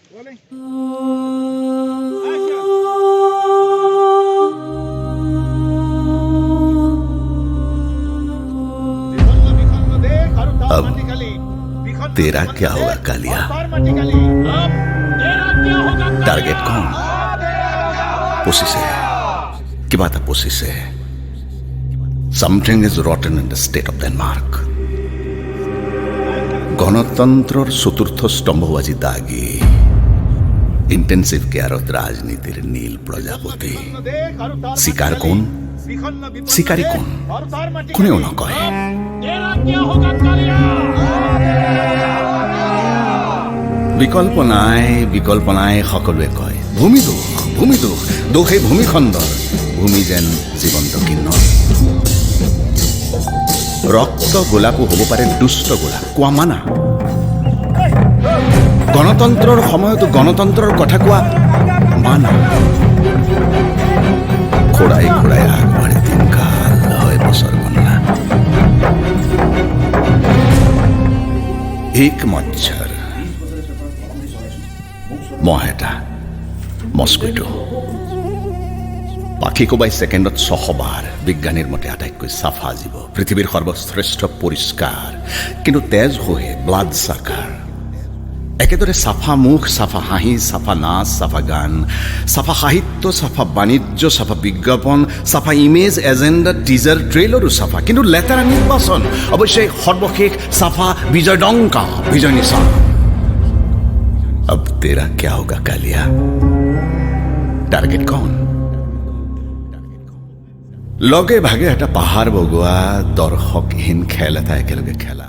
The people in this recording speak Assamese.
अब तेरा क्या होगा कालिया? टारगेट कौन? पुसी से কি বাতা পুষিছে? Something is rotten in the state of Denmark. গণতন্ত্রর চতুর্থ স্তম্ভবাজি দাগি ইন্টেন্সিভ কেয়ারত রাজনীতির নীল প্রজাপতি শিকার কোন? শিকারী কোন? কোনেও নকয়। বিকল্প নাই সকলোৱে কয় ভূমি দুখ দোষে ভূমিখণ্ডৰ ভূমি যেন জীৱন্ত কিন্নৰ ৰক্ত গোলাপো হ'ব পাৰে দুষ্ট গোলাপ কোৱা মানা গণতন্ত্ৰৰ সময়তো গণতন্ত্ৰৰ কথা কোৱা মানা খোড়াই আগবাঢ়ি দিনকাল হয় বছৰ গণনা এক মচ্ছৰ মহেটা মস্কুইটো পাখি কোবাই সেকেন্ডত 600 বাৰ বিজ্ঞানীৰ মতে আটাইতকৈ চাফা জীৱ পৃথিৱীৰ সৰ্বশ্ৰেষ্ঠ পৰিষ্কাৰ কিন্তু তেজ হৈ ব্লাড সাকাৰ একেদৰে চাফা মুখ চাফা হাঁহি চাফা নাচ চাফা গান চাফা সাহিত্য চাফা বাণিজ্য চাফা বিজ্ঞাপন চাফা ইমেজ এজেণ্ডা টিজার ট্ৰেইলাৰো চাফা কিন্তু লেতেৰা নিৰ্বাচন অৱশ্যে সৰ্বশেষ চাফা বিজয় ডংকা বিজয় নিশান अब तेरा क्या होगा कालिया? टार्गेट कौन? लगे भागे এটা পাহাৰ বগোৱা দৰ্শকহীন খেল এটা একেলগে খেলা